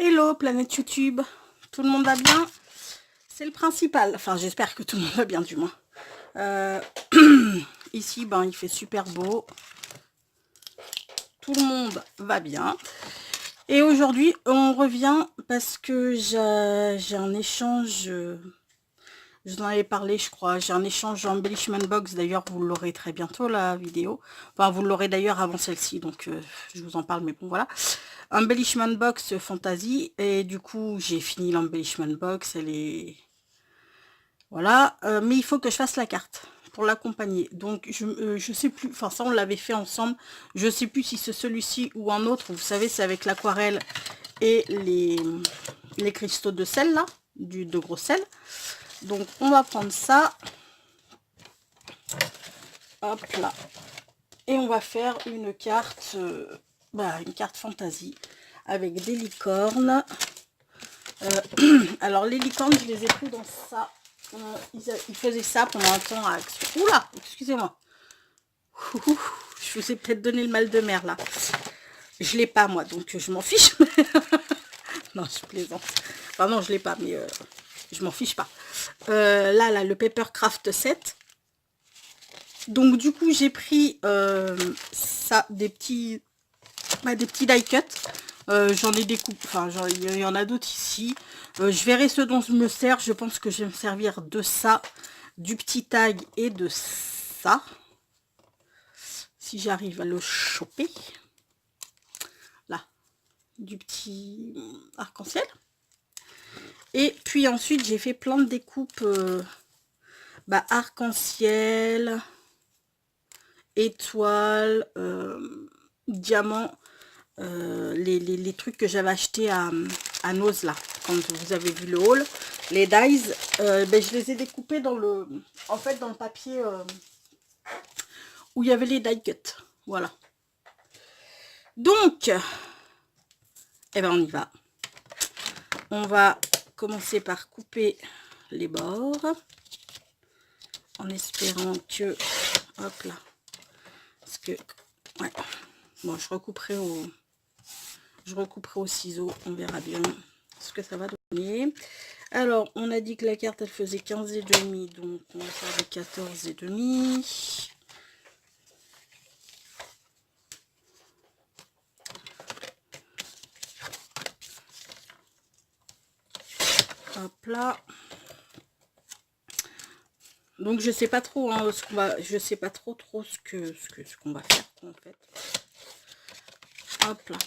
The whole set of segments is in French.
Hello planète YouTube, tout le monde va bien? C'est le principal, enfin j'espère que tout le monde va bien du moins. Ici ben il fait super beau, tout le monde va bien. Et aujourd'hui on revient parce que j'ai un échange, je vous en avais parlé je crois, j'ai un échange embellishment box, d'ailleurs vous l'aurez très bientôt la vidéo. Enfin vous l'aurez d'ailleurs avant celle-ci, donc je vous en parle, mais bon voilà. Embellishment box fantasy, et du coup j'ai fini l'embellishment box, elle est... Voilà, mais il faut que je fasse la carte pour l'accompagner. Donc je sais plus, enfin ça on l'avait fait ensemble, je sais plus si c'est celui-ci ou un autre. Vous savez, c'est avec l'aquarelle et les cristaux de sel là, de gros sel. Donc on va prendre ça, hop là, et on va faire une carte, une carte fantasy avec des licornes. Alors les licornes, je les ai pris dans ça. Ils faisaient ça pendant un temps à Action. Oula, excusez-moi. Je vous ai peut-être donné le mal de mer là. Je l'ai pas moi, donc je m'en fiche. Non, je plaisante. Enfin non, je l'ai pas, mais je m'en fiche pas. Là, le Papercraft 7. Donc du coup, j'ai pris ça, des petits die cut. J'en ai des coupes, enfin il y en a d'autres ici. Je verrai ce dont je me sers. Je pense que je vais me servir de ça, du petit tag et de ça. Si j'arrive à le choper. Là, du petit arc-en-ciel. Et puis ensuite, j'ai fait plein de découpes arc-en-ciel, étoile, diamant. Les trucs que j'avais acheté à Nose là, quand vous avez vu le haul, les dies, je les ai découpés dans le, en fait dans le papier où il y avait les die cut. Voilà. Donc, on y va. On va commencer par couper les bords en espérant que, hop là, parce que, ouais, bon, je recouperai au ciseau, on verra bien ce que ça va donner. Alors, on a dit que la carte, elle faisait 15,5, donc on va faire des 14,5. Hop là. Donc, je sais pas trop hein, ce qu'on va, je sais pas trop ce qu'on va faire en fait. Hop là.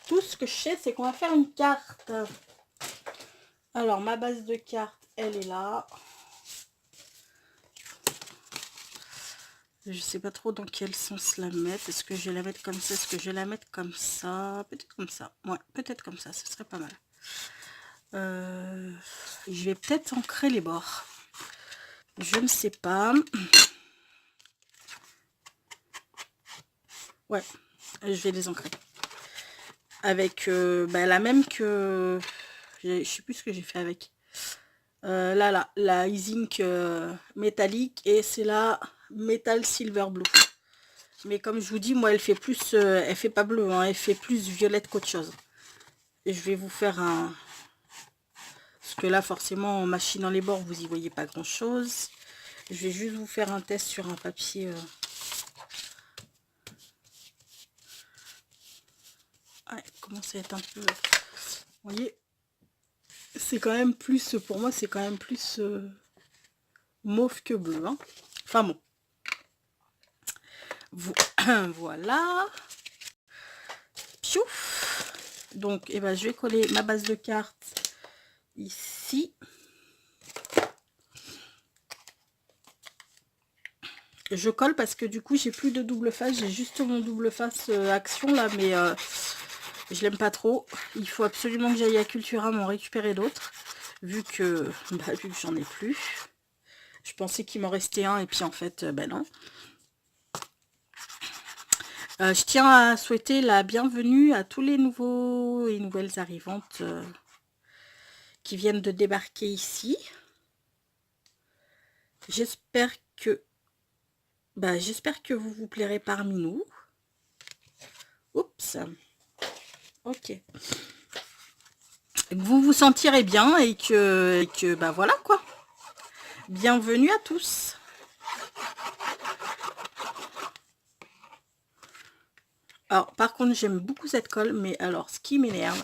Tout ce que je sais, c'est qu'on va faire une carte. Alors, ma base de carte, elle est là. Je sais pas trop dans quel sens la mettre. Est-ce que je vais la mettre comme ça? Est-ce que je vais la mettre comme ça? Peut-être comme ça. Ouais, peut-être comme ça. Ce serait pas mal. Je vais peut-être ancrer les bords. Je ne sais pas. Ouais, je vais les ancrer. Avec la même que... Je sais plus ce que j'ai fait avec. La Isink métallique, et c'est la Metal Silver Blue. Mais comme je vous dis, moi elle fait plus... elle fait pas bleu, hein, elle fait plus violette qu'autre chose. Et je vais vous faire un... Parce que là, forcément, en machinant les bords, vous y voyez pas grand chose. Je vais juste vous faire un test sur un papier. Ouais, commence à être un peu... Vous voyez, c'est quand même plus... Pour moi, c'est quand même plus mauve que bleu. Hein. Enfin bon. Voilà. Piouf. Donc, je vais coller ma base de cartes ici. Je colle parce que du coup, j'ai plus de double face. J'ai juste mon double face action là, mais je l'aime pas trop. Il faut absolument que j'aille à Cultura m'en récupérer d'autres. Vu que j'en ai plus. Je pensais qu'il m'en restait un et puis en fait, non. Je tiens à souhaiter la bienvenue à tous les nouveaux et nouvelles arrivantes qui viennent de débarquer ici. J'espère que vous vous plairez parmi nous. Oups. Ok. Et que vous vous sentirez bien et que bah voilà quoi. Bienvenue à tous. Alors, par contre, j'aime beaucoup cette colle, mais alors, ce qui m'énerve,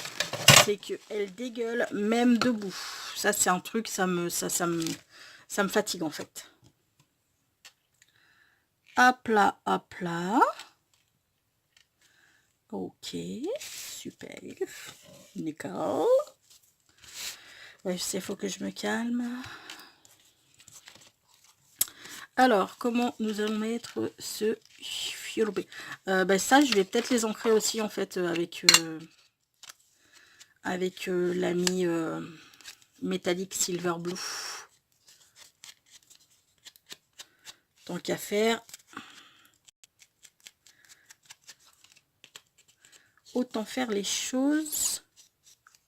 c'est qu'elle dégueule même debout. Ça, c'est un truc, ça me fatigue, en fait. Hop là, hop là. Ok, super. Nickel. Ouais, je sais, il faut que je me calme. Alors, comment nous allons mettre ce fiorbe? Bah, ça, je vais peut-être les ancrer aussi, en fait, avec l'ami métallique Silver Blue. Tant qu'à faire, autant faire les choses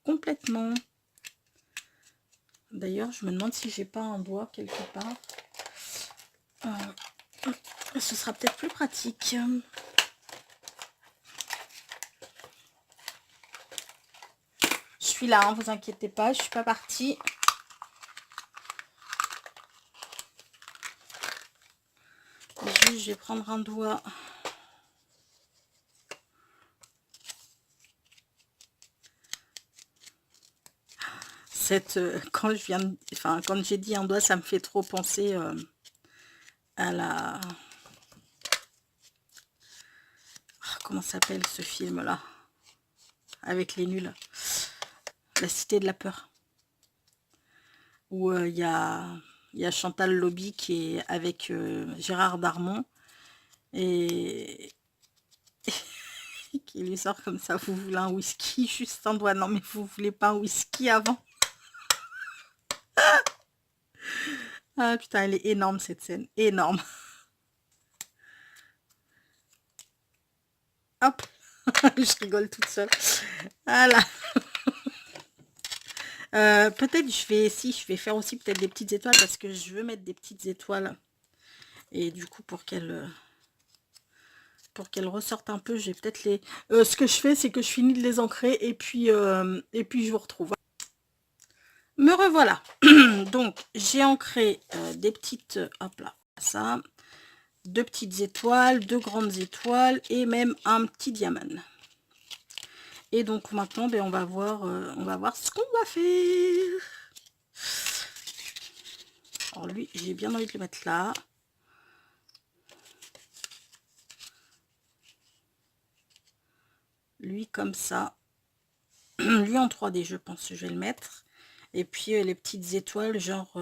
complètement. D'ailleurs, je me demande si j'ai pas un doigt quelque part. Ce sera peut-être plus pratique. Je suis là, hein, vous inquiétez pas, je suis pas partie. Juste, je vais prendre un doigt. Quand je viens de, enfin, quand j'ai dit un doigt, ça me fait trop penser à la... comment s'appelle ce film-là? Avec les nuls. La Cité de la Peur. Où il y a Chantal Lobby qui est avec Gérard Darmon. Et qui lui sort comme ça, vous voulez un whisky? Juste un doigt. Non, mais vous voulez pas un whisky avant? Ah putain, elle est énorme cette scène. Énorme. Hop. Je rigole toute seule. Voilà. Peut-être je vais faire aussi peut-être des petites étoiles parce que je veux mettre des petites étoiles. Et du coup, pour qu'elles ressortent un peu, j'ai peut-être les... ce que je fais, c'est que je finis de les ancrer et puis je vous retrouve. Me revoilà. Donc, j'ai ancré des petites... hop là, ça. Deux petites étoiles, deux grandes étoiles et même un petit diamant. Et donc maintenant, ben, on va voir ce qu'on va faire. Alors lui, j'ai bien envie de le mettre là. Lui comme ça. Lui en 3D, je pense que je vais le mettre. Et puis les petites étoiles, genre...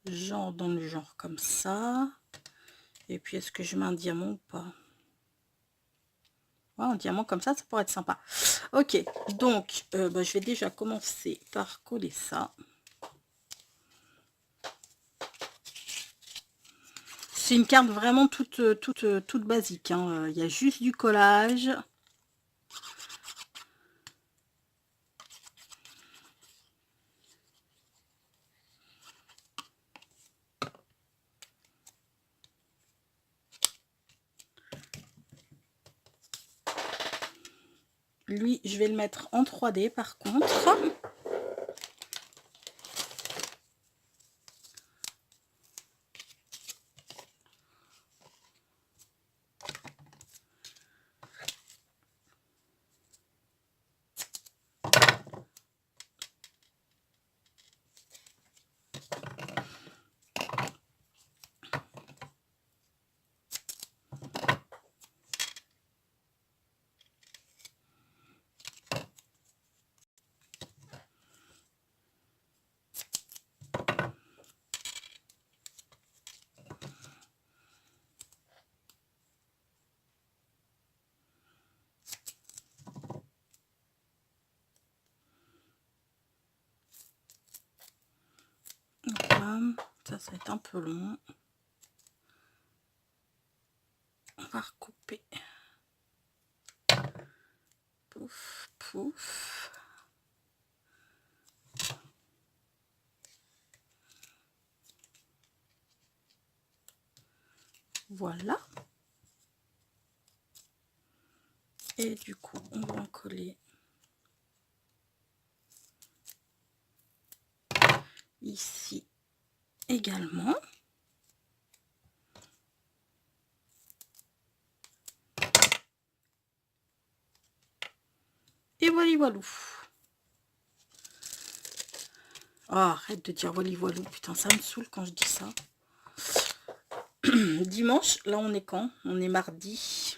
genre dans le genre comme ça. Et puis est-ce que je mets un diamant ou pas? Ouais, un diamant comme ça pourrait être sympa. Ok, donc bah, je vais déjà commencer par coller ça. C'est une carte vraiment toute basique, hein. Il y a juste du collage. Lui, je vais le mettre en 3D par contre. Voilà. Ça va être un peu long. On va recouper. Pouf, pouf. Voilà. Et du coup, on va en coller ici également. Et voilà, voilà. Oh, arrête de dire voilà, voilà. Putain, ça me saoule quand je dis ça. Dimanche, là, on est quand? On est mardi.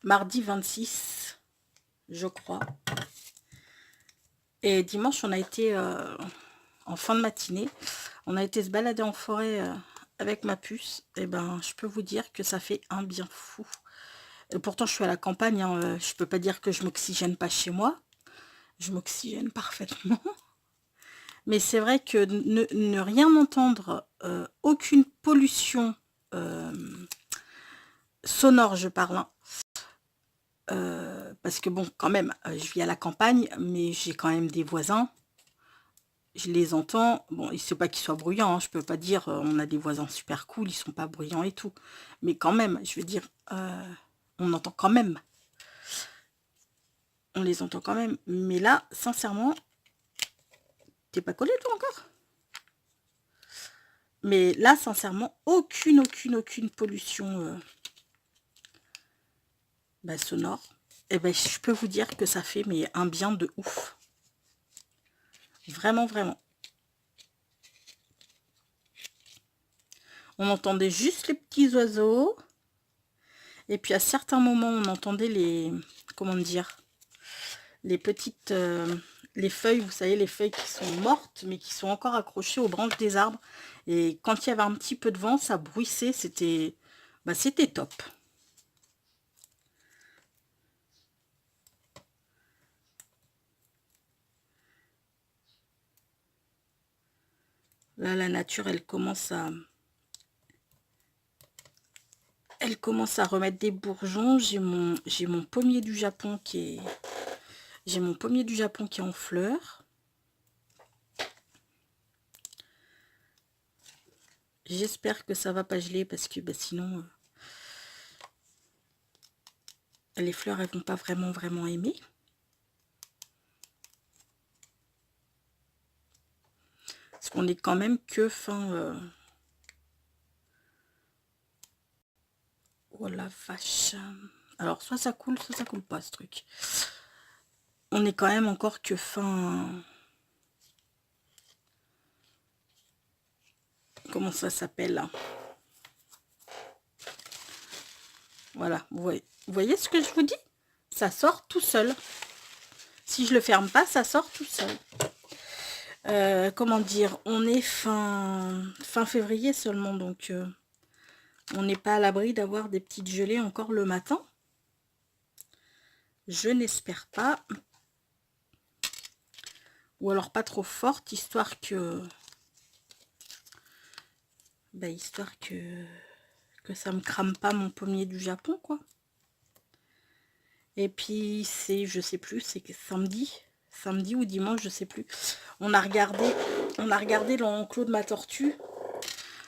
Mardi 26, je crois. Et dimanche, on a été, en fin de matinée, on a été se balader en forêt avec ma puce. Et ben, je peux vous dire que ça fait un bien fou. Et pourtant, je suis à la campagne. Hein, je peux pas dire que je m'oxygène pas chez moi. Je m'oxygène parfaitement. Mais c'est vrai que ne rien entendre, aucune pollution sonore, je parle, hein, parce que bon, quand même, je vis à la campagne, mais j'ai quand même des voisins. Je les entends. Bon, il ne faut pas qu'ils soient bruyants. Hein, je peux pas dire on a des voisins super cool, ils sont pas bruyants et tout. Mais quand même, je veux dire, on entend quand même. On les entend quand même. Mais là, sincèrement, t'es pas collé toi encore? Mais là, sincèrement, aucune pollution sonore. Et ben, je peux vous dire que ça fait mais un bien de ouf. Vraiment, vraiment. On entendait juste les petits oiseaux. Et puis à certains moments, on entendait les... Comment dire? Les petites... les feuilles, vous savez, les feuilles qui sont mortes, mais qui sont encore accrochées aux branches des arbres. Et quand il y avait un petit peu de vent, ça bruissait. C'était... c'était top. Là, la nature, elle commence à remettre des bourgeons. J'ai mon pommier du Japon qui est en fleurs. J'espère que ça va pas geler parce que sinon les fleurs elles vont pas vraiment aimer. Parce qu'on est quand même que fin... Oh la vache. Alors soit ça coule pas ce truc. On est quand même encore que fin... Comment ça s'appelle là? Voilà, vous voyez ce que je vous dis? Ça sort tout seul. Si je le ferme pas, ça sort tout seul. Comment dire? On est fin février seulement, donc on n'est pas à l'abri d'avoir des petites gelées encore le matin. Je n'espère pas. Ou alors pas trop forte, histoire que... histoire que ça me crame pas mon pommier du Japon, quoi. Et puis c'est, je sais plus, c'est samedi ou dimanche, je sais plus. On a regardé l'enclos de ma tortue,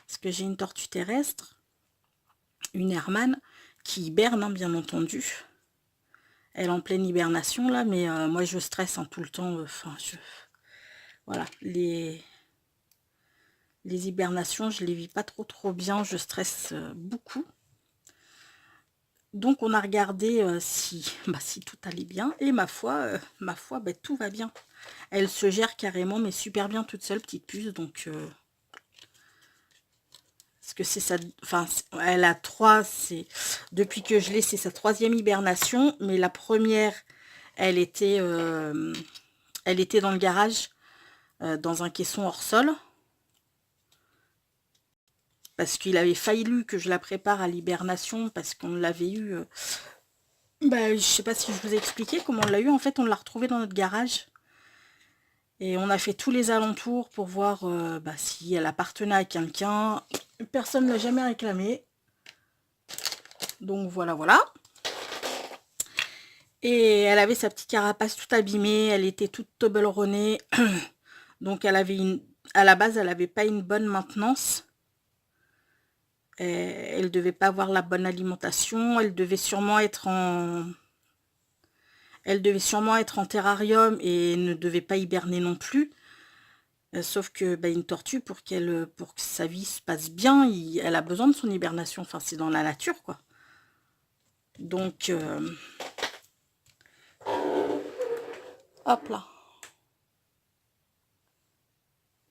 parce que j'ai une tortue terrestre, une Hermann, qui hiberne, hein, bien entendu. Elle est en pleine hibernation là, mais moi je stresse tout le temps. Voilà, les hibernations, je les vis pas trop bien, je stresse beaucoup. Donc on a regardé si tout allait bien, et ma foi, tout va bien. Elle se gère carrément, mais super bien toute seule, petite puce, donc... parce que c'est ça, enfin, elle a depuis que je l'ai, c'est sa 3e hibernation, mais la première, elle était dans le garage, dans un caisson hors sol, parce qu'il avait fallu que je la prépare à l'hibernation, parce qu'on l'avait eu... je sais pas si je vous ai expliqué comment on l'a eu. En fait, on l'a retrouvée dans notre garage. Et on a fait tous les alentours pour voir si elle appartenait à quelqu'un. Personne ne l'a jamais réclamée. Donc voilà. Et elle avait sa petite carapace toute abîmée. Elle était toute tobleronnée. Donc elle avait à la base, elle n'avait pas une bonne maintenance. Elle devait pas avoir la bonne alimentation. Elle devait sûrement être en terrarium et ne devait pas hiberner non plus. Sauf que une tortue, pour que sa vie se passe bien, elle a besoin de son hibernation. Enfin, c'est dans la nature, quoi. Donc, hop là.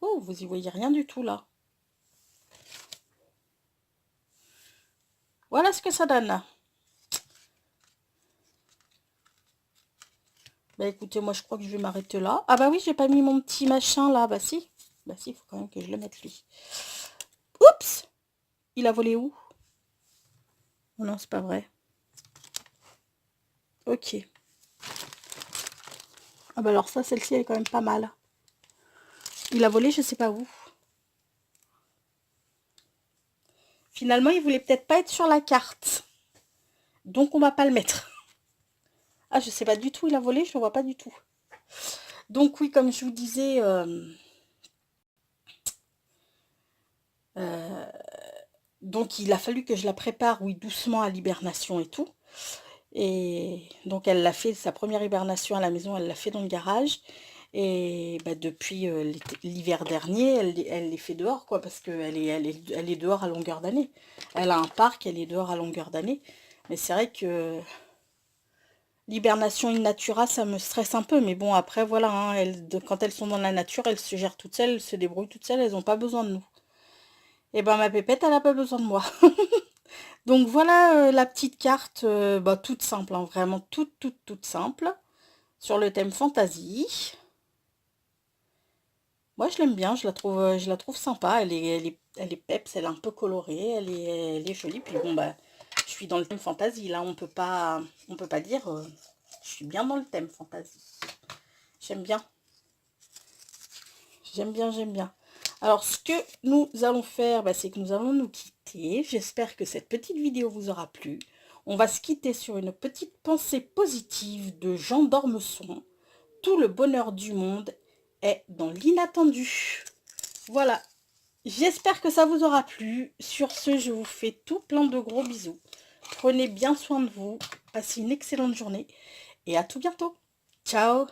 Oh, vous y voyez rien du tout, là. Voilà ce que ça donne. Bah écoutez, moi je crois que je vais m'arrêter là. Ah bah oui, j'ai pas mis mon petit machin là. Bah si. Bah si, il faut quand même que je le mette lui. Oups! Il a volé où? Oh non, c'est pas vrai. Ok. Ah bah alors ça, celle-ci, elle est quand même pas mal. Il a volé, je sais pas où. Finalement, il voulait peut-être pas être sur la carte. Donc on va pas le mettre. Ah, je sais pas du tout, il a volé, je ne vois pas du tout. Donc oui, comme je vous disais, donc il a fallu que je la prépare, oui, doucement à l'hibernation et tout. Et donc elle l'a fait, sa première hibernation à la maison, elle l'a fait dans le garage. Et depuis l'hiver dernier, elle les fait dehors, quoi, parce qu'elle elle est dehors à longueur d'année. Elle a un parc, elle est dehors à longueur d'année. Mais c'est vrai que l'hibernation in natura, ça me stresse un peu. Mais bon, après, voilà, hein, quand elles sont dans la nature, elles se gèrent toutes seules, elles se débrouillent toutes seules, elles n'ont pas besoin de nous. Et ben ma pépette, elle n'a pas besoin de moi. Donc voilà la petite carte, toute simple, hein, vraiment toute simple, sur le thème fantasy. Moi je l'aime bien, je la trouve sympa, elle est peps, elle est un peu colorée, elle est jolie. Puis bon je suis dans le thème fantasy, là on peut pas dire, je suis bien dans le thème fantasy. J'aime bien, j'aime bien. Alors ce que nous allons faire, c'est que nous allons nous quitter. J'espère que cette petite vidéo vous aura plu. On va se quitter sur une petite pensée positive de Jean d'Ormesson. Tout le bonheur du monde est dans l'inattendu. Voilà, j'espère que ça vous aura plu. Sur ce, je vous fais tout plein de gros bisous. Prenez bien soin de vous, passez une excellente journée et à tout bientôt. Ciao!